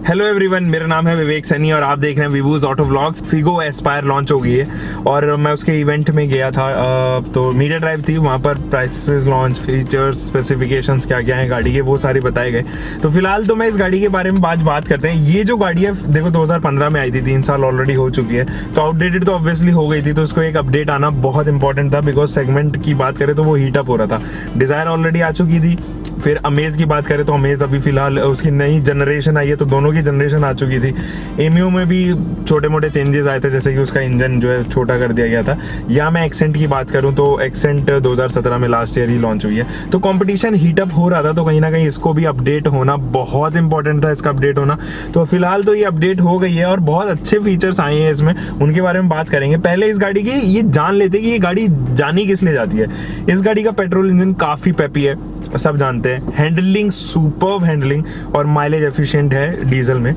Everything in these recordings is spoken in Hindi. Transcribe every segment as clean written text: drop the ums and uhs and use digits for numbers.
हेलो एवरीवन, मेरा नाम है विवेक सैनी और आप देख रहे हैं विवोज auto vlogs. Figo Aspire launch हो गई है और मैं उसके इवेंट में गया था। तो मीडिया ड्राइव थी, वहाँ पर प्राइसेस, लॉन्च, फीचर्स, स्पेसिफिकेशंस क्या क्या हैं गाड़ी के, वो सारे बताए गए। तो फिलहाल तो मैं इस गाड़ी के बारे में बात करते हैं। ये जो गाड़ी है देखो 2015 में आई थी, 3 साल ऑलरेडी हो चुकी है। तो आउटडेटेड तो ऑब्वियसली हो गई थी, तो उसको एक अपडेट आना बहुत इंपॉर्टेंट था। बिकॉज सेगमेंट की बात करें तो वो हीट अप हो रहा था। डिजायर ऑलरेडी आ चुकी थी। फिर अमेज की बात करें तो अमेज अभी फिलहाल उसकी नई जनरेशन आई है, तो दोनों की जनरेशन आ चुकी थी। एमियो में भी छोटे मोटे चेंजेस आए थे, जैसे कि उसका इंजन जो है छोटा कर दिया गया था। या मैं एक्सेंट की बात करूं तो एक्सेंट 2017 में लास्ट ईयर ही लॉन्च हुई है। तो कंपटीशन हीटअप हो रहा था, तो कहीं ना कहीं इसको भी अपडेट होना बहुत इंपॉर्टेंट था, इसका अपडेट होना। तो फिलहाल तो ये अपडेट हो गई है और बहुत अच्छे फीचर्स आए हैं इसमें, उनके बारे में बात करेंगे। पहले इस गाड़ी की ये जान लेते कि ये गाड़ी जानी किस लिए जाती है। इस गाड़ी का पेट्रोल इंजन काफी पेपी है, सब जानते हैं। हैंडलिंग सुपर्ब हैंडलिंग और माइलेज एफिशिएंट है डीजल में।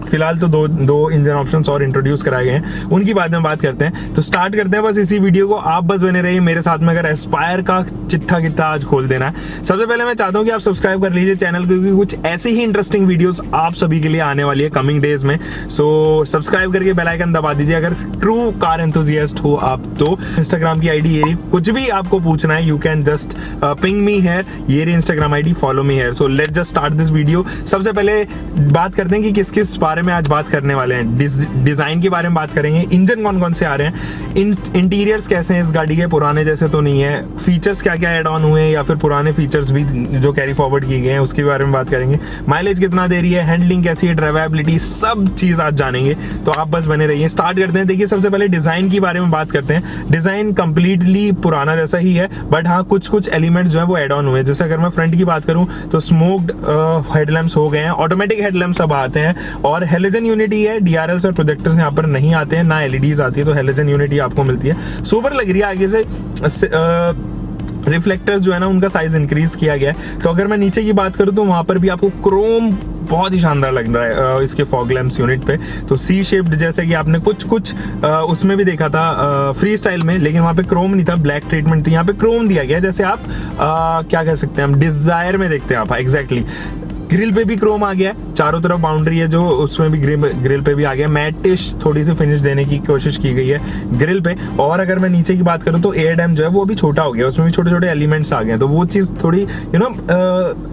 फिलहाल तो दो इंजन ऑप्शंस और इंट्रोड्यूस कराए गए हैं, उनकी बाद में बात करते हैं। तो स्टार्ट करते हैं बस इसी वीडियो को। आप बस बने रहिए मेरे साथ में। अगर एस्पायर का चिट्ठा किट्ठा आज खोल देना है, सबसे पहले मैं चाहता हूं कि आप सब्सक्राइब कर लीजिए चैनल को, क्योंकि कुछ ऐसी ही इंटरेस्टिंग वीडियोस आप सभी के लिए आने वाली है कमिंग डेज में। सो सब्सक्राइब करके बेल आइकन दबा दीजिए अगर ट्रू कार एंथुसियास्ट हो आप तो। इंस्टाग्राम की आईडी ये रही, कुछ भी आपको पूछना है you can just ping me here, ये रही Instagram ID, follow me here. So let's just start this video. सबसे पहले बात करते हैं कि किस किस बारे में आज बात करने वाले हैं। डिजाइन के बारे में बात करेंगे, इंजन कौन कौन से आ रहे हैं, इंटीरियर्स कैसे हैं इस गाड़ी के, पुराने जैसे तो नहीं है, फीचर्स क्या क्या ऐड ऑन हुए हैं या फिर पुराने फीचर्स भी जो कैरी फॉरवर्ड किए गए हैं उसके बारे में बात करेंगे। माइलेज कितना दे रही है, हैंडलिंग कैसी है, ड्राइवेबिलिटी, सब चीज आज जानेंगे। तो आप बस बने रहिए। स्टार्ट करते हैं। देखिए सबसे पहले डिजाइन के बारे में बात करते हैं। डिजाइन कंप्लीटली पुराना जैसा ही है, बट हाँ कुछ एलिमेंट्स जो है वो एड ऑन हुए हैं। जैसे अगर मैं फ्रंट की बात करूं तो स्मोक्ड हेडलैम्प्स हो गए हैं, ऑटोमेटिक हेडलैम्प्स अब आते हैं और हेलोजन यूनिटी है। डीआरएल्स और प्रोजेक्टर्स यहाँ पर नहीं आते हैं, ना एलईडीज आती है, तो हेलोजन यूनिटी आपको मिलती है। सुपर लग रही है आगे से। रिफ्लेक्टर्स जो है ना उनका साइज इंक्रीज किया गया है। तो अगर मैं नीचे की बात करूं तो वहां पर भी आपको क्रोम बहुत ही शानदार लग रहा है इसके फॉग लैम्प्स यूनिट पे। तो सी शेप्ड जैसे कि आपने कुछ उसमें भी देखा था फ्री स्टाइल में, लेकिन वहां पे क्रोम नहीं था, ब्लैक ट्रीटमेंट थी। यहाँ पे क्रोम दिया गया है, जैसे आप क्या कह सकते हैं, हम डिजायर में देखते हैं आप एग्जैक्टली। ग्रिल पे भी क्रोम आ गया, चारों तरफ बाउंड्री है जो उसमें भी ग्रिल पे भी आ गया। मैटिश थोड़ी सी फिनिश देने की कोशिश की गई है ग्रिल पे। और अगर मैं नीचे की बात करूं तो एयर डैम जो है वो भी छोटा हो गया, उसमें भी छोटे छोटे एलिमेंट्स आ गए, तो वो चीज थोड़ी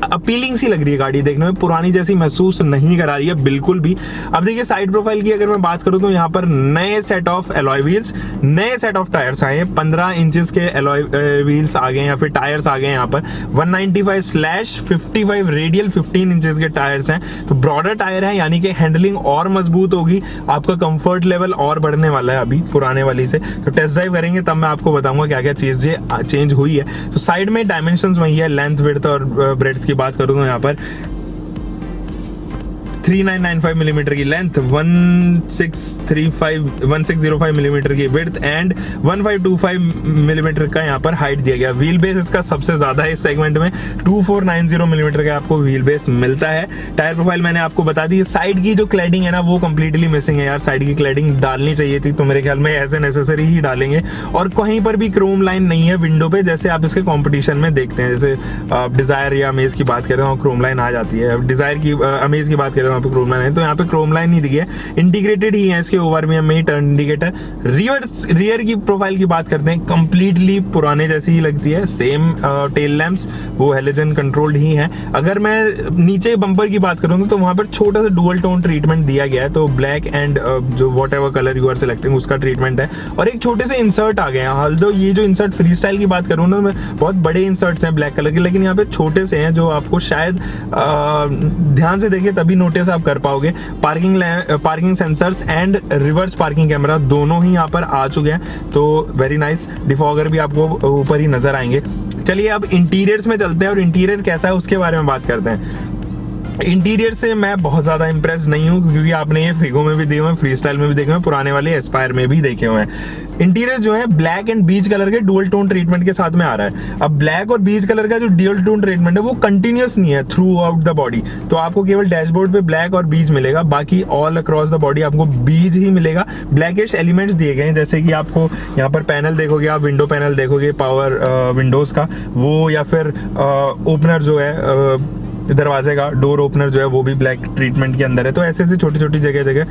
अपीलिंग सी लग रही है गाड़ी देखने में, पुरानी जैसी महसूस नहीं करा रही है बिल्कुल भी। अब देखिए साइड प्रोफाइल की अगर मैं बात करूं तो यहाँ पर नए सेट ऑफ एलॉय व्हील्स, नए सेट ऑफ टायर्स आए हैं। 15 इंचेस के एलॉय व्हील्स आ गए या फिर टायर्स आ गए यहाँ पर। 195/55 रेडियल 15 इंचेस के टायर्स हैं, तो ब्रॉडर टायर है, यानी कि हैंडलिंग और मजबूत होगी, आपका कंफर्ट लेवल और बढ़ने वाला है अभी पुराने वाली से। तो टेस्ट ड्राइव करेंगे तब मैं आपको बताऊंगा क्या क्या चीजें चेंज हुई है। तो साइड में डायमेंशंस वही है, लेंथ, विड्थ और ब्रेड्थ की बात करूं तो यहाँ पर 3995 मिलीमीटर की लेंथ, 1605 मिलीमीटर की विड्थ एंड 1525 मिलीमीटर का यहाँ पर हाइट दिया गया। व्हील बेस इसका सबसे ज्यादा है इस सेगमेंट में, 2490 मिलीमीटर का आपको व्हील बेस मिलता है। टायर प्रोफाइल मैंने आपको बता दी। साइड की जो क्लैडिंग है ना वो कंप्लीटली मिसिंग है यार, साइड की क्लैडिंग डालनी चाहिए थी, तो मेरे ख्याल में एज ए नेसेसरी ही डालेंगे। और कहीं पर भी क्रोम लाइन नहीं है विंडो पे, जैसे आप इसके कॉम्पिटिशन में देखते हैं। जैसे डिजायर या अमेज की बात करें तो क्रोम लाइन आ जाती है, डिजायर की अमेज की बात करें वहाँ पे क्रोम लाइन है, तो यहाँ पे क्रोम लाइन नहीं दी है। इंटीग्रेटेड ही है इसके ओवरवीएम में ही टर्न इंडिकेटर। रियर की प्रोफाइल की बात करते हैं, कंप्लीटली पुराने जैसी ही लगती है। सेम टेल लैंप्स वो हेलोजन कंट्रोल्ड ही है। अगर मैं नीचे बम्पर की बात करूँ तो वहां पर छोटा सा डुअल टोन ट्रीटमेंट दिया गया है, तो ब्लैक एंड जो whatever colour you are selecting उसका ट्रीटमेंट है। और एक छोटे से इंसर्ट आ गए हैं, हालांकि ये जो इंसर्ट फ्री स्टाइल की बात करूँ ना, बहुत बड़े इंसर्ट्स हैं ब्लैक कलर के, लेकिन यहाँ पे छोटे से हैं जो आपको शायद ध्यान से देखें तभी नोटिस आप कर पाओगे। Parking sensors and reverse parking camera दोनों ही यहाँ पर आ चुके हैं, तो वेरी नाइस। डिफॉगर भी आपको ऊपर ही नजर आएंगे। चलिए अब इंटीरियर्स में चलते हैं और इंटीरियर कैसा है उसके बारे में बात करते हैं। इंटीरियर से मैं बहुत ज़्यादा इम्प्रेस नहीं हूँ, क्योंकि आपने ये फिगो में भी दिए हुए हैं, फ्री स्टाइल में भी देखे हुए हैं, पुराने वाले एस्पायर में भी देखे हुए हैं। इंटीरियर जो है ब्लैक एंड बीज कलर के डुअल टोन ट्रीटमेंट के साथ में आ रहा है। अब ब्लैक और बीज कलर का जो डुअल टोन ट्रीटमेंट है वो कंटिन्यूस नहीं है थ्रू आउट द बॉडी, तो आपको केवल डैशबोर्ड पे ब्लैक और बीज मिलेगा, बाकी ऑल अक्रॉस द बॉडी आपको बीज ही मिलेगा। ब्लैकिश एलिमेंट्स दिए गए हैं, जैसे कि आपको यहाँ पर पैनल देखोगे, आप विंडो पैनल देखोगे पावर विंडोज का वो, या फिर ओपनर जो है दरवाजे का डोर ओपनर जो है वो भी ब्लैक ट्रीटमेंट के अंदर है। तो ऐसे ऐसे छोटी छोटी जगह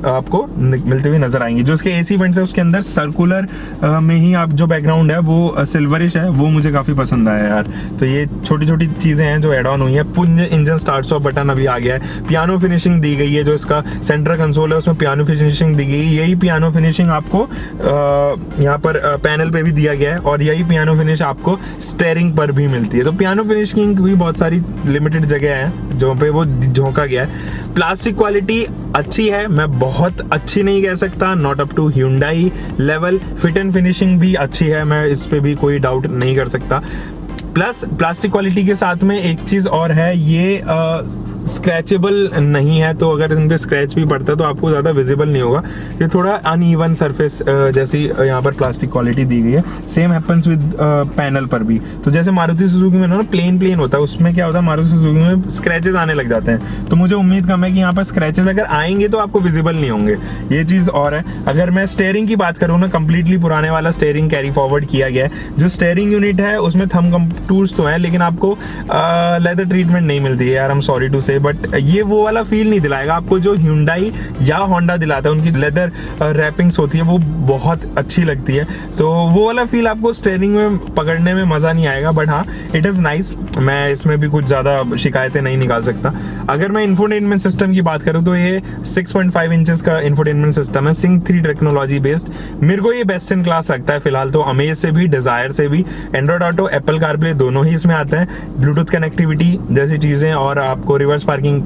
आपको मिलती हुई नजर आएंगी। जो इसके एसी वेंट्स है उसके अंदर सर्कुलर में ही आप जो बैकग्राउंड है वो सिल्वरिश है, वो मुझे काफ़ी पसंद आया यार। तो ये छोटी छोटी चीज़ें हैं जो एड ऑन हुई है। पुंज इंजन स्टार्ट स्टॉप बटन अभी आ गया है। पियानो फिनिशिंग दी गई है, जो इसका सेंटर कंसोल है उसमें पियानो फिनिशिंग दी गई है। यही पियानो फिनिशिंग आपको यहाँ पर पैनल पे भी दिया गया है, और यही पियानो फिनिश आपको स्टेयरिंग पर भी मिलती है। तो पियानो फिनिशिंग भी बहुत सारी लिमिटेड जगह है जहाँ पे वो झोंका गया है। प्लास्टिक क्वालिटी अच्छी है, मैं बहुत अच्छी नहीं कह सकता, not up to Hyundai level. Fit and finishing भी अच्छी है, मैं इस पे भी कोई डाउट नहीं कर सकता। प्लस प्लास्टिक क्वालिटी के साथ में एक चीज़ और है, ये स्क्रैचेबल नहीं है, तो अगर इन पे स्क्रैच भी पड़ता है तो आपको ज़्यादा विजिबल नहीं होगा। ये थोड़ा अनइवन सरफेस जैसी यहाँ पर प्लास्टिक क्वालिटी दी गई है। सेम हैपन्स विद पैनल पर भी। तो जैसे मारुति सुजुकी में ना प्लेन होता है, उसमें क्या होता है मारुति सुजुकी में स्क्रैचेस आने लग जाते हैं। तो मुझे उम्मीद कम है कि यहाँ पर स्क्रैचेस अगर आएंगे तो आपको विजिबल नहीं होंगे, ये चीज़ और है। अगर मैं स्टेयरिंग की बात करूँ ना, कम्प्लीटली पुराने वाला स्टेयरिंग कैरी फॉरवर्ड किया गया है। जो स्टेयरिंग यूनिट है उसमें थंब कंटूर्स तो हैं, लेकिन आपको लेदर ट्रीटमेंट नहीं मिलती है यार, आई एम सॉरी टू से, बट ये वो वाला फील नहीं दिलाएगा आपको जो Hyundai या Honda दिलाता है। उनकी लेदर रैपिंग्स होती है वो बहुत अच्छी लगती है, तो वो वाला फील आपको स्टेयरिंग में पकड़ने में मज़ा नहीं आएगा। बट हाँ, इट इज़ नाइस, मैं इसमें भी कुछ ज़्यादा शिकायतें नहीं निकाल सकता। अगर मैं इंफोटेनमेंट सिस्टम की बात करूँ तो ये 6.5 इंचेस का इंफोटेनमेंट सिस्टम है, Sync 3 टेक्नोलॉजी बेस्ड। मेरे को ये बेस्ट इन क्लास लगता है फिलहाल तो। अमेज से भी, डिज़ायर से भी, एंड्रॉइड ऑटो, एप्पल कारप्ले दोनों ही इसमें आते हैं। ब्लूटूथ कनेक्टिविटी जैसी चीज़ें, और आपको रिवर्स पार्किंग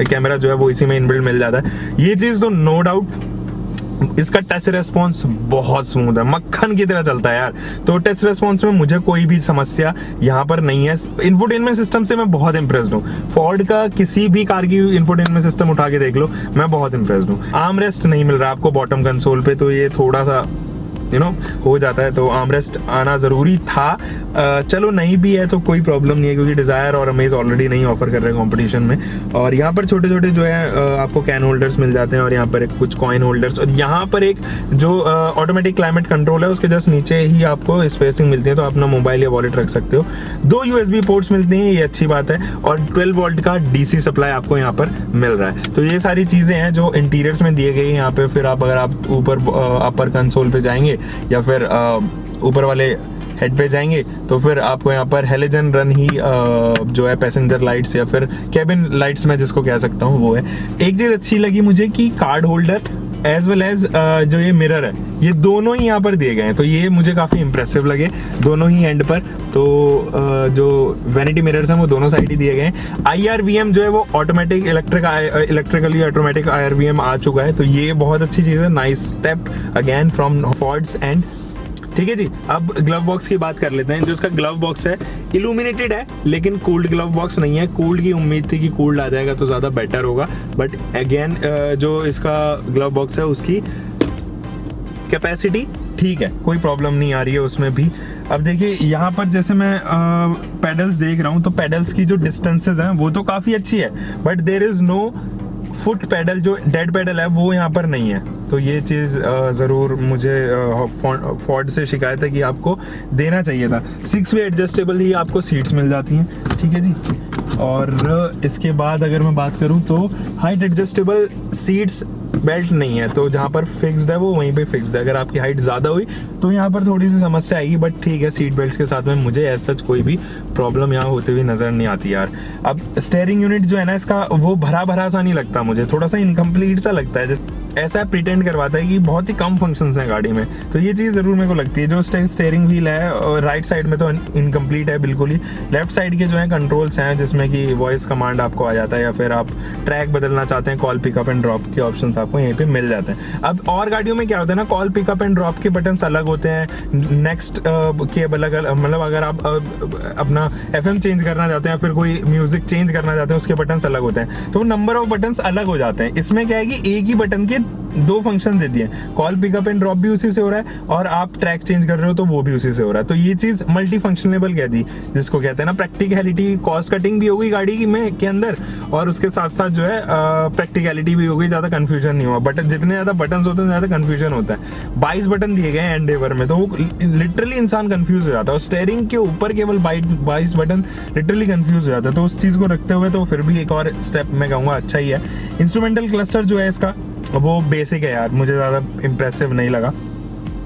कैमरा जो है वो इसी में इनबिल्ट मिल जाता है। ये चीज़ तो नो डाउट। इसका टच रेस्पॉन्स बहुत स्मूथ है, मक्खन की तरह चलता है यार। तो टच रेस्पॉन्स में मुझे कोई भी समस्या यहाँ पर नहीं है। इंफोटेनमेंट सिस्टम से मैं बहुत इंप्रेस्ड हूँ। फोर्ड का किसी भी कार की इंफोटेनमेंट सिस्टम उठा के देख लो, मैं बहुत इंप्रेस्ड हूँ। आर्म रेस्ट नहीं मिल रहा आपको बॉटम कंसोल पे, तो ये थोड़ा सा हो जाता है, तो आर्मरेस्ट आना ज़रूरी था। चलो नहीं भी है तो कोई प्रॉब्लम नहीं है, क्योंकि डिज़ायर और अमेज ऑलरेडी नहीं ऑफर कर रहे हैं कंपटीशन में। और यहाँ पर छोटे छोटे जो है आपको कैन होल्डर्स मिल जाते हैं, और यहाँ पर कुछ कॉइन होल्डर्स, और यहाँ पर एक जो ऑटोमेटिक क्लाइमेट कंट्रोल है उसके जस्ट नीचे ही आपको स्पेसिंग मिलती है, तो अपना मोबाइल या वॉलेट रख सकते हो। 2 USB पोर्ट्स मिलती हैं, ये अच्छी बात है, और 12 वोल्ट का DC सप्लाई आपको यहाँ पर मिल रहा है। तो ये सारी चीज़ें हैं जो इंटीरियर्स में दिए गए हैं यहाँ पे। फिर आप अगर आप ऊपर अपर कंसोल पे जाएंगे या फिर ऊपर वाले हेड पे जाएंगे तो फिर आपको यहाँ पर हेलोजन रन ही जो है पैसेंजर लाइट्स या फिर कैबिन लाइट्स मैं जिसको कह सकता हूँ वो है। एक चीज़ अच्छी लगी मुझे कि card holder as well as जो ये मिरर है ये दोनों ही यहाँ पर दिए गए हैं, तो ये मुझे काफ़ी इंप्रेसिव लगे दोनों ही एंड पर। तो जो वैनिटी मिरर्स हैं वो दोनों साइड ही दिए गए हैं। IRVM जो है वो ऑटोमेटिक इलेक्ट्रिकली ऑटोमेटिक IRVM आ चुका है, तो ये बहुत अच्छी चीज़ है। Nice step again from Fords and. ठीक है जी, अब ग्लव बॉक्स की बात कर लेते हैं। जो इसका ग्लव बॉक्स है इल्यूमिनेटेड है, लेकिन कूल्ड ग्लव बॉक्स नहीं है। कूल्ड की उम्मीद थी कि कूल्ड आ जाएगा तो ज़्यादा बेटर होगा, बट अगेन जो इसका ग्लव बॉक्स है उसकी कैपेसिटी ठीक है, कोई प्रॉब्लम नहीं आ रही है उसमें भी। अब देखिए यहाँ पर जैसे मैं पेडल्स देख रहा हूँ, तो पेडल्स की जो डिस्टेंसेज हैं वो तो काफ़ी अच्छी है, but there is no foot pedal, जो डेड पेडल है वो यहाँ पर नहीं है। तो ये चीज़ ज़रूर मुझे फोर्ड से शिकायत है कि आपको देना चाहिए था। 6 वे एडजस्टेबल ही आपको सीट्स मिल जाती हैं, ठीक है जी। और इसके बाद अगर मैं बात करूँ तो हाइट एडजस्टेबल सीट्स बेल्ट नहीं है, तो जहाँ पर फिक्स्ड है वो वहीं पे फिक्स्ड है। अगर आपकी हाइट ज़्यादा हुई तो यहाँ पर थोड़ी सी समस्या आएगी, बट ठीक है, सीट बेल्ट्स के साथ में मुझे एज सच कोई भी प्रॉब्लम यहाँ होते हुए नज़र नहीं आती यार। अब स्टीयरिंग यूनिट जो है ना इसका वो भरा भरा सा नहीं लगता मुझे, थोड़ा सा इनकम्प्लीट सा लगता है। ऐसा प्रिटेंड करवाता है कि बहुत ही कम फंक्शंस हैं गाड़ी में। तो ये चीज़ ज़रूर मेरे को लगती है। जो स्टेयरिंग व्हील है और राइट साइड में तो इनकम्प्लीट है बिल्कुल ही। लेफ्ट साइड के जो है कंट्रोल्स हैं जिसमें कि वॉइस कमांड आपको आ जाता है, या फिर आप ट्रैक बदलना चाहते हैं, कॉल पिकअप एंड ड्रॉप के ऑप्शंस आपको यहीं पे मिल जाते हैं। अब और गाड़ियों में क्या होता है ना, कॉल पिकअप एंड ड्रॉप के बटन्स अलग होते हैं, नेक्स्ट के अलग, मतलब अगर आप अपना FM चेंज करना चाहते हैं, फिर कोई म्यूजिक चेंज करना चाहते हैं, उसके बटन्स अलग होते हैं। तो नंबर ऑफ बटन्स अलग हो जाते हैं। इसमें क्या है कि एक ही बटन के दो फंक्शन दे दिए, कॉल पिकअप एंड ड्रॉप भी उसी से हो रहा है और आप ट्रैक चेंज कर रहे हो तो वो भी उसी से हो रहा है। तो ये चीज मल्टी फंक्शनेबल कह दी, जिसको कहते हैं ना प्रैक्टिकलिटी, कॉस्ट कटिंग भी होगी गाड़ी में के अंदर, और उसके साथ साथ जो है प्रैक्टिकलिटी भी होगी, ज्यादा कंफ्यूजन नहीं हुआ। बटन जितने ज्यादा बटन होते हैं ज्यादा कंफ्यूजन होता है। 22 बटन दिए गए हैं एंडेवर में, तो वो लिटरली इंसान कंफ्यूज हो जाता है। और स्टेयरिंग के ऊपर केवल 22 बटन, लिटरली कंफ्यूज हो जाता है। तो उस चीज को रखते हुए तो फिर भी एक और स्टेप मैं कहूँगा अच्छा ही है। इंस्ट्रूमेंटल क्लस्टर जो है इसका वो बेसिक है यार, मुझे ज़्यादा इम्प्रेसिव नहीं लगा।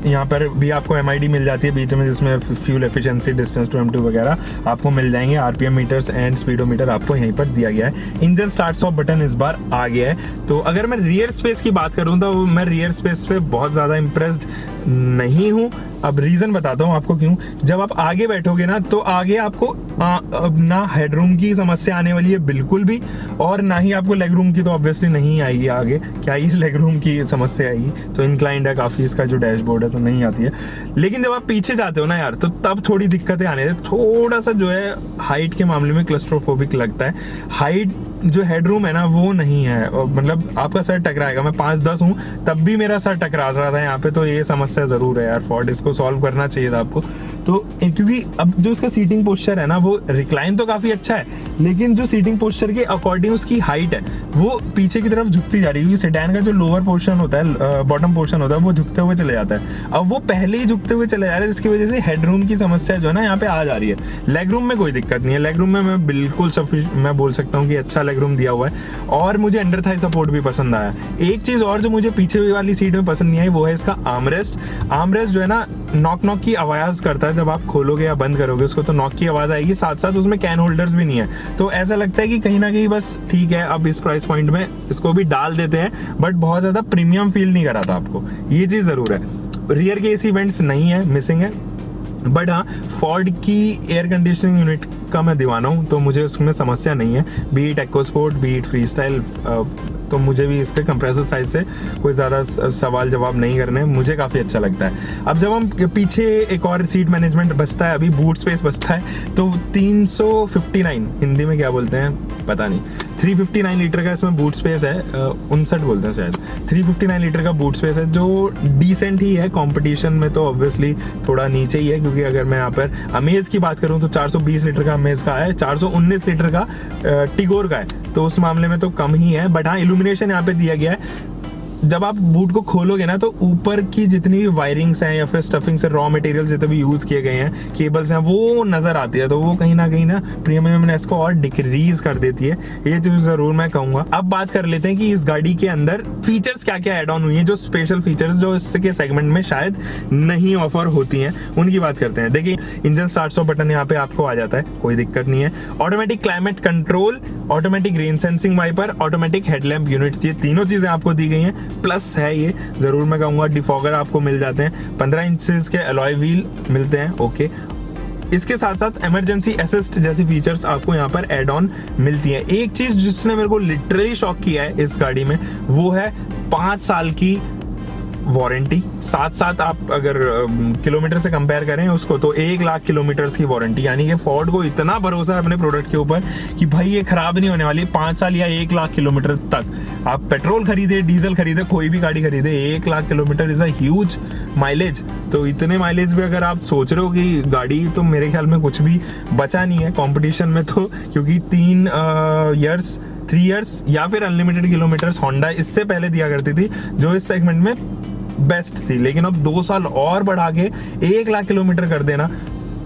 यहाँ पर भी आपको MID मिल जाती है बीच में, जिसमें fuel efficiency, distance to M2 वगैरह आपको मिल जाएंगे। RPM मीटर्स एंड स्पीडोमीटर आपको यहीं पर दिया गया है। इंजन स्टार्ट स्टॉप बटन इस बार आ गया है। तो अगर मैं रियर स्पेस की बात करूँ तो मैं रियर स्पेस पे बहुत ज़्यादा इम्प्रेस्ड नहीं हूँ। अब रीज़न बताता हूँ आपको क्यों। जब आप आगे बैठोगे ना तो आगे आपको ना हेडरूम की समस्या आने वाली है बिल्कुल भी, और ना ही आपको लेग रूम की तो ऑब्वियसली नहीं आएगी। आगे क्या ही लेग रूम की समस्या आएगी, तो इंक्लाइंड है काफ़ी इसका जो डैशबोर्ड है, तो नहीं आती है। लेकिन जब आप पीछे जाते हो ना यार, तो तब थोड़ी दिक्कतें आने हैं। थोड़ा सा जो है हाइट के मामले में क्लस्ट्रोफोबिक लगता है। हाइट जो हेडरूम है ना वो नहीं है, मतलब आपका सर टकराएगा। मैं 5'10" हूँ, तब भी मेरा सर टकरा रहा था यहाँ पे। तो ये समस्या ज़रूर है यार, फोर्ड इसको सॉल्व करना चाहिए था आपको। तो क्योंकि अब जो उसका सीटिंग पोस्चर है ना, वो रिक्लाइन तो काफ़ी अच्छा है, लेकिन जो सीटिंग पोस्चर के अकॉर्डिंग उसकी हाइट है वो पीछे की तरफ झुकती जा रही है। क्योंकि सेडान का जो लोअर पोर्शन होता है, बॉटम पोर्शन होता है, वो झुकते हुए चले जाता है। अब वो पहले ही झुकते हुए चले जा रहा है, जिसकी वजह से हेडरूम की समस्या जो है ना यहाँ पे आ जा रही है। लेग रूम में कोई दिक्कत नहीं है। लेग रूम में मैं बिल्कुल मैं बोल सकता हूँ कि अच्छा लेग रूम दिया हुआ है, और मुझे अंडर थाई सपोर्ट भी पसंद आया। एक चीज़ और जो मुझे पीछे वाली सीट में पसंद नहीं आई, वो है इसका आर्मरेस्ट। आर्मरेस्ट जो है ना नॉक नॉक की आवाज़ करता है। जब आप खोलोगे या बंद करोगे उसको तो नॉक की आवाज़ आएगी, साथ साथ उसमें कैन होल्डर्स भी नहीं है। तो ऐसा लगता है कि कहीं ना कहीं बस ठीक है, अब इस प्राइस पॉइंट में इसको भी डाल देते हैं, बट बहुत ज़्यादा प्रीमियम फील नहीं कराता आपको, ये चीज़ ज़रूर है। रियर के AC वेंट्स नहीं है, मिसिंग है। बट हाँ, फोर्ड की एयर कंडीशनिंग यूनिट का मैं दीवाना हूँ, तो मुझे उसमें समस्या नहीं है। Beat EcoSport, beat Freestyle, तो मुझे भी इसके कंप्रेसर साइज से कोई ज़्यादा सवाल जवाब नहीं करने, मुझे काफ़ी अच्छा लगता है। अब जब हम पीछे एक और सीट मैनेजमेंट बचता है, अभी बूट स्पेस बचता है, तो 359 हिंदी में क्या बोलते हैं पता नहीं, 359 लीटर का इसमें बूट स्पेस है, 59 बोलते हैं शायद। 359 लीटर का बूट स्पेस है, जो डिसेंट ही है। कंपटीशन में तो ऑब्वियसली थोड़ा नीचे ही है, क्योंकि अगर मैं यहाँ पर अमेज की बात करूँ तो 420 लीटर का अमेज का है, 419 लीटर का टिगोर का है, तो उस मामले में तो कम ही है। बट हाँ, इल्यूमिनेशन यहाँ पे दिया गया है। जब आप बूट को खोलोगे ना, तो ऊपर की जितनी भी वायरिंग्स हैं या फिर स्टफिंग से रॉ मटेरियल जितने भी यूज़ किए गए हैं, केबल्स हैं, वो नज़र आती है। तो वो कहीं ना प्रीमियमनेस को और डिक्रीज कर देती है, ये चीज़ ज़रूर मैं कहूँगा। अब बात कर लेते हैं कि इस गाड़ी के अंदर फीचर्स क्या क्या एड ऑन हुई हैं, जो स्पेशल फीचर्स जो इसके सेगमेंट में शायद नहीं ऑफर होती हैं, उनकी बात करते हैं। देखिए, इंजन स्टार्ट स्टॉप बटन यहाँ पे आपको आ जाता है, कोई दिक्कत नहीं है। Automatic climate control, automatic rain sensing wiper, automatic headlamp units, ये तीनों चीज़ें आपको दी गई हैं। प्लस है ये, ज़रूर मैं कहूँगा। डिफॉगर आपको मिल जाते हैं, 15 इंचेस के अलॉय व्हील मिलते हैं, ओके। इसके साथ साथ इमरजेंसी असिस्ट जैसी फीचर्स आपको यहाँ पर एड ऑन मिलती है। एक चीज़ जिसने मेरे को लिटरली शॉक किया है इस गाड़ी में, वो है 5 साल की वारंटी। साथ आप अगर किलोमीटर से कंपेयर करें उसको, तो 1 लाख किलोमीटर्स की वारंटी, यानी कि फोर्ड को इतना भरोसा है अपने प्रोडक्ट के ऊपर कि भाई ये खराब नहीं होने वाली। 5 साल या 1 लाख किलोमीटर तक आप पेट्रोल खरीदे, डीजल खरीदे, कोई भी गाड़ी खरीदे, 1 lakh kilometre is a huge mileage. तो इतने माइलेज भी अगर आप सोच रहे हो कि गाड़ी, तो मेरे ख्याल में कुछ भी बचा नहीं है कंपटीशन में, तो क्योंकि 3 इयर्स या फिर अनलिमिटेड किलोमीटर्स होंडा इससे पहले दिया करती थी, जो इस सेगमेंट में बेस्ट थी। लेकिन अब 2 साल और बढ़ा के 1 लाख किलोमीटर कर देना,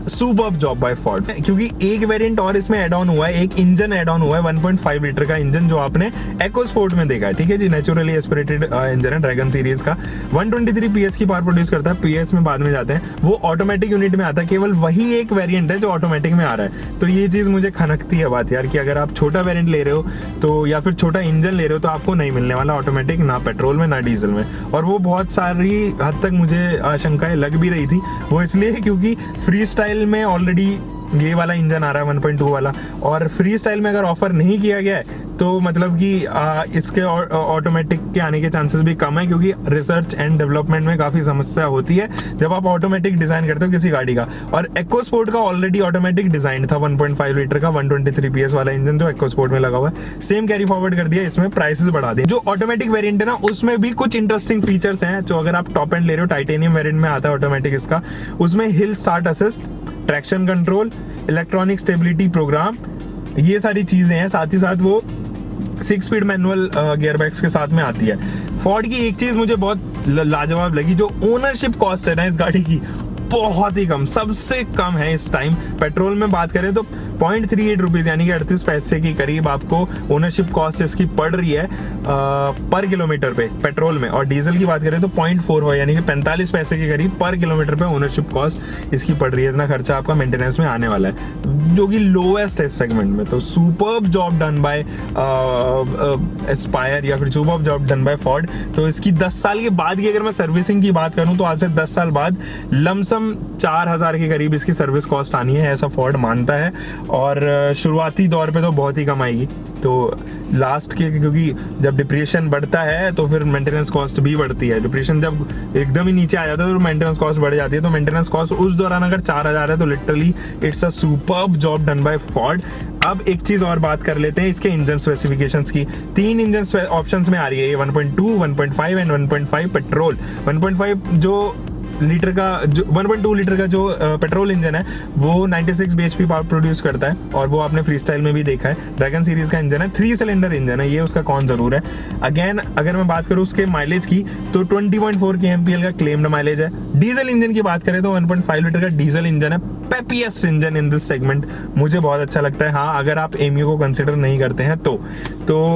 सुपर्ब जॉब बाय फोर्ड, क्योंकि एक वेरिएंट और इसमें ऐड ऑन हुआ है, एक इंजन ऐड ऑन हुआ है 1.5 लीटर का इंजन जो आपने EcoSport में देखा है, ठीक है जी, नेचुरली एस्पिरेटेड इंजन है ड्रैगन सीरीज का। 123 PS की पावर प्रोड्यूस करता है, PS में बाद में जाते हैं, वो ऑटोमेटिक यूनिट में आता है, केवल वही एक वेरिएंट है जो ऑटोमेटिक में आ रहा है। तो ये चीज मुझे खनकती है बात यार, कि अगर आप छोटा वेरिएंट ले रहे हो तो या फिर छोटा इंजन ले रहे हो तो आपको नहीं मिलने वाला ऑटोमेटिक, ना पेट्रोल में ना डीजल में। और वो बहुत सारी हद तक मुझे आशंकाएं लग भी रही थी, वो इसलिए क्योंकि फ्री स्टाइल में ऑलरेडी ये वाला इंजन आ रहा है 1.2 वाला, और फ्री स्टाइल में अगर ऑफर नहीं किया गया है तो मतलब कि इसके ऑटोमेटिक के आने के चांसेस भी कम है, क्योंकि रिसर्च एंड डेवलपमेंट में काफ़ी समस्या होती है जब आप ऑटोमेटिक डिज़ाइन करते हो किसी गाड़ी का। और EcoSport का ऑलरेडी ऑटोमेटिक डिज़ाइन था 1.5 लीटर का 123 PS वाला इंजन जो EcoSport में लगा हुआ है, सेम कैरी फॉरवर्ड कर दिया, इसमें प्राइसेस बढ़ा दिए। जो ऑटोमेटिक वेरिएंट है ना, उसमें भी कुछ इंटरेस्टिंग फीचर्स हैं, जो अगर आप टॉप एंड ले रहे हो, टाइटेनियम वेरिएंट में आता है ऑटोमेटिक इसका, उसमें hill start assist, traction control, electronic stability program, ये सारी चीजें हैं। साथ ही साथ वो 6 स्पीड मैनुअल गियरबैक्स के साथ में आती है। फोर्ड की एक चीज मुझे बहुत लाजवाब लगी, जो ओनरशिप कॉस्ट है ना इस गाड़ी की, बहुत ही कम, सबसे कम है इस टाइम। पेट्रोल में बात करें तो 0.38 रुपीज यानी कि 38 पैसे के करीब आपको ओनरशिप कॉस्ट इसकी पड़ रही है पर किलोमीटर पे पेट्रोल में, और डीजल की बात करें तो 0.4 यानी कि 45 पैसे के करीब पर किलोमीटर पे ओनरशिप कॉस्ट इसकी पड़ रही है। इतना खर्चा आपका मेंटेनेंस में आने वाला है, जो कि लोएस्ट है इस सेगमेंट में। तो superb job done by Aspire या फिर superb job done by Ford. तो इसकी 10 साल के बाद की अगर मैं सर्विसिंग की बात करूं तो आज से 10 साल बाद लमसम 4000 के करीब इसकी सर्विस कॉस्ट आनी है, ऐसा फोर्ड मानता है। और शुरुआती दौर पे तो बहुत ही कम आएगी, तो लास्ट के, क्योंकि जब डिप्रिएशन बढ़ता है तो फिर मेंटेनेंस कॉस्ट भी बढ़ती है। डिप्रिएशन जब एकदम ही नीचे आ जाता है तो मेंटेनेंस कॉस्ट बढ़ जाती है। तो मेंटेनेंस कॉस्ट उस दौरान अगर 4000 है तो literally it's a superb job done by Ford. अब एक चीज और बात कर लेते हैं इसके इंजन स्पेसिफिकेशंस की। 3 इंजन ऑप्शंस में आ रही है, 1.2, 1.5 एंड 1.5 पेट्रोल। 1.5 जो लीटर का, जो 1.2 लीटर का जो पेट्रोल इंजन है वो 96 bhp पावर प्रोड्यूस करता है, और वो आपने फ्री स्टाइल में भी देखा है, ड्रैगन सीरीज का इंजन है, 3 सिलेंडर इंजन है, ये उसका कौन जरूर है। अगेन अगर मैं बात करूँ उसके माइलेज की तो 20.4 kmpl का क्लेम्ड माइलेज है। डीजल इंजन की बात करें तो 1.5 लीटर का डीजल इंजन है, पेपीएस्ट इंजन इन दिस सेगमेंट, मुझे बहुत अच्छा लगता है। हाँ, अगर आप एमयू को कंसिडर नहीं करते हैं तो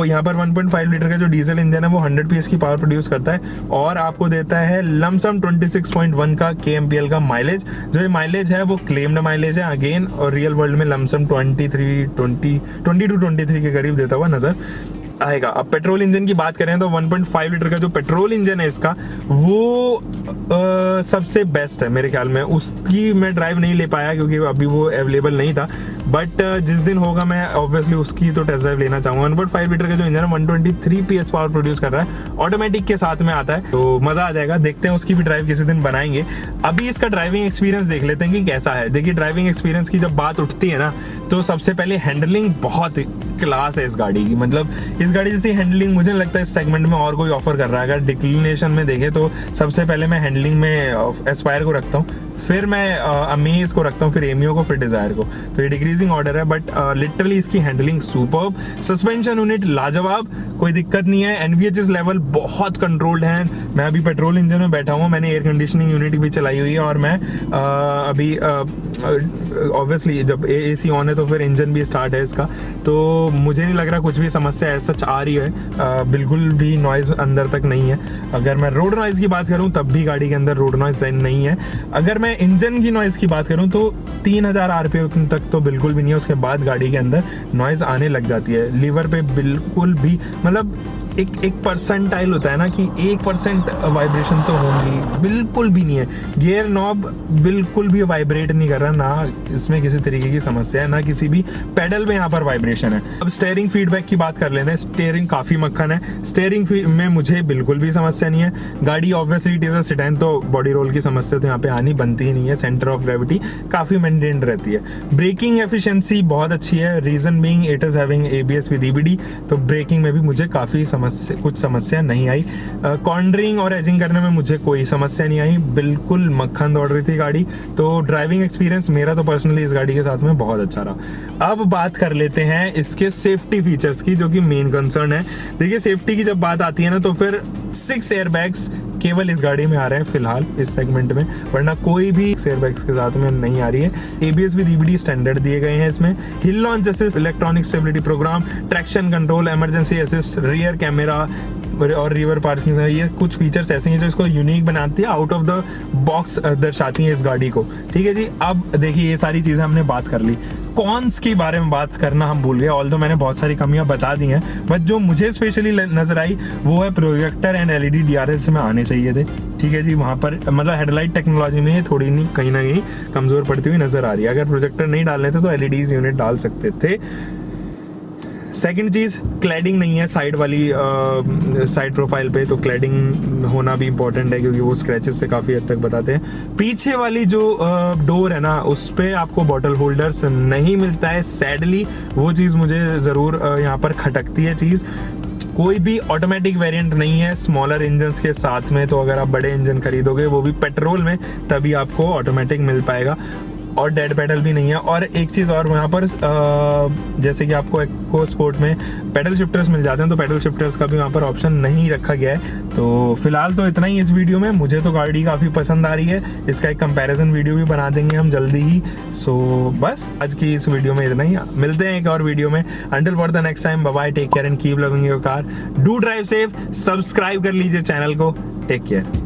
यहाँ पर 1.5 लीटर का जो डीजल इंजन है वो 100 PS की पावर प्रोड्यूस करता है, और आपको देता है लमसम 26.1 का kmpl का माइलेज। जो ये माइलेज है वो क्लेम्ड माइलेज है अगेन, और रियल वर्ल्ड में लमसम 20 to 23 के करीब देता हुआ नजर आएगा। अब पेट्रोल इंजन की बात करें तो 1.5 लीटर का जो पेट्रोल इंजन है इसका वो सबसे बेस्ट है मेरे ख्याल में। उसकी मैं ड्राइव नहीं ले पाया क्योंकि अभी वो अवेलेबल नहीं था, बट जिस दिन होगा मैं ऑब्वियसली उसकी तो टेस्ट ड्राइव लेना चाहूंगा। 1.5 लीटर का जो इंजन है 123 PS पावर प्रोड्यूस कर रहा है, ऑटोमेटिक के साथ में आता है, तो मजा आ जाएगा। देखते हैं उसकी भी ड्राइव किसी दिन बनाएंगे। अभी इसका ड्राइविंग एक्सपीरियंस देख लेते हैं कि कैसा है। देखिए, ड्राइविंग एक्सपीरियंस की जब बात उठती है ना तो सबसे पहले हैंडलिंग बहुत क्लास है इस गाड़ी की। मतलब इस गाड़ी जैसी हैंडलिंग मुझे लगता है इस सेगमेंट में और कोई ऑफर कर रहा है। अगर डिक्लिनेशन में देखें तो सबसे पहले मैं हैंडलिंग में एस्पायर को रखता हूँ, फिर मैं अमेज को रखता हूँ, फिर एमियो को, फिर डिजायर को। तो ये डिक्रीजिंग ऑर्डर है, बट लिटरली इसकी हैंडलिंग सुपर्ब। सस्पेंशन यूनिट लाजवाब, कोई दिक्कत नहीं है। एनवीएचएस लेवल बहुत कंट्रोल्ड है। मैं अभी पेट्रोल इंजन में बैठा हूँ, मैंने एयर कंडीशनिंग यूनिट भी चलाई हुई है, और मैं अभी ऑब्वियसली जब एसी ऑन है तो फिर इंजन भी स्टार्ट है इसका, तो मुझे नहीं लग रहा कुछ भी समस्या ऐसा आ रही है। बिल्कुल भी नॉइज अंदर तक नहीं है। अगर मैं रोड नॉइज की बात करूं तब भी गाड़ी के अंदर रोड नॉइज नहीं है। अगर मैं इंजन की नॉइज की बात करूं तो 3000 RPM तक तो बिल्कुल भी नहीं है, उसके बाद गाड़ी के अंदर नॉइज आने लग जाती है। लीवर पे बिल्कुल भी, मतलब एक परसेंटाइल होता है ना कि 1% वाइब्रेशन तो होंगी, बिल्कुल भी नहीं है। गियर नॉब बिल्कुल भी वाइब्रेट नहीं कर रहा, ना इसमें किसी तरीके की समस्या है, ना किसी भी पेडल में यहाँ पर वाइब्रेशन है। अब स्टीयरिंग फीडबैक की बात कर लेते हैं। स्टीयरिंग काफी मक्खन है, स्टीयरिंग में मुझे बिल्कुल भी समस्या नहीं है। गाड़ी obviously it is a sedan, तो बॉडी रोल की समस्या तो यहाँ पे आनी बनती ही नहीं है। सेंटर ऑफ ग्रेविटी काफी मेंटेन्ड रहती है। ब्रेकिंग एफिशिएंसी बहुत अच्छी है, reason being it is having ABS with EBD, तो ब्रेकिंग में भी मुझे काफी कुछ समस्या नहीं आई। कॉर्नरिंग और एजिंग करने में मुझे कोई समस्या नहीं आई, बिल्कुल मक्खन दौड़ रही थी गाड़ी। तो ड्राइविंग एक्सपीरियंस मेरा तो पर्सनली इस गाड़ी के साथ में बहुत अच्छा रहा। अब बात कर लेते हैं इसके सेफ्टी फीचर्स की, जो कि मेन कंसर्न है। देखिए सेफ्टी की जब बात आती है ना, तो फिर 6 एयरबैग्स केवल इस गाड़ी में आ रहे हैं फिलहाल इस सेगमेंट में, वरना कोई भी एयरबैग्स के साथ में नहीं आ रही है। ABS विद EBD स्टैंडर्ड दिए गए हैं इसमें। Hill launch assist, electronic stability program, traction control, emergency assist, rear camera और रिवर पार्किंग, ये कुछ फीचर्स ऐसे हैं जो इसको यूनिक बनाती है, आउट ऑफ द बॉक्स दर्शाती हैं इस गाड़ी को। ठीक है जी, अब देखिए ये सारी चीज़ें हमने बात कर ली। कॉन्स के बारे में बात करना हम भूल गए, ऑल्दो मैंने बहुत सारी कमियां बता दी हैं, बट जो मुझे स्पेशली नजर आई वो है प्रोजेक्टर एंड LED DRLs में आने चाहिए थे। ठीक है जी, वहाँ पर मतलब हेडलाइट टेक्नोलॉजी में थोड़ी नहीं कहीं ना कहीं कमज़ोर पड़ती हुई नजर आ रही है। अगर प्रोजेक्टर नहीं डालने थे तो LEDs यूनिट डाल सकते थे। सेकंड चीज़, क्लैडिंग नहीं है साइड वाली साइड प्रोफाइल पे, तो क्लैडिंग होना भी इंपॉर्टेंट है क्योंकि वो स्क्रैचेस से काफ़ी हद तक बताते हैं। पीछे वाली जो डोर है ना, उस पर आपको बॉटल होल्डर्स नहीं मिलता है सैडली, वो चीज़ मुझे ज़रूर यहाँ पर खटकती है चीज़। कोई भी ऑटोमेटिक वेरिएंट नहीं है स्मॉलर इंजन्स के साथ में, तो अगर आप बड़े इंजन खरीदोगे वो भी पेट्रोल में, तभी आपको ऑटोमेटिक मिल पाएगा। और डेड पेडल भी नहीं है। और एक चीज़ और यहाँ पर जैसे कि आपको इको स्पोर्ट में पेडल शिफ्टर्स मिल जाते हैं, तो पेडल शिफ्टर्स का भी वहाँ पर ऑप्शन नहीं रखा गया है। तो फिलहाल तो इतना ही इस वीडियो में। मुझे तो गाड़ी काफ़ी पसंद आ रही है, इसका एक कंपैरिजन वीडियो भी बना देंगे हम जल्दी ही। सो बस आज की इस वीडियो में इतना ही, मिलते हैं एक और वीडियो में। Until for the next time, bye bye, take care and keep loving your car, do drive safe, subscribe कर लीजिए चैनल को, टेक केयर।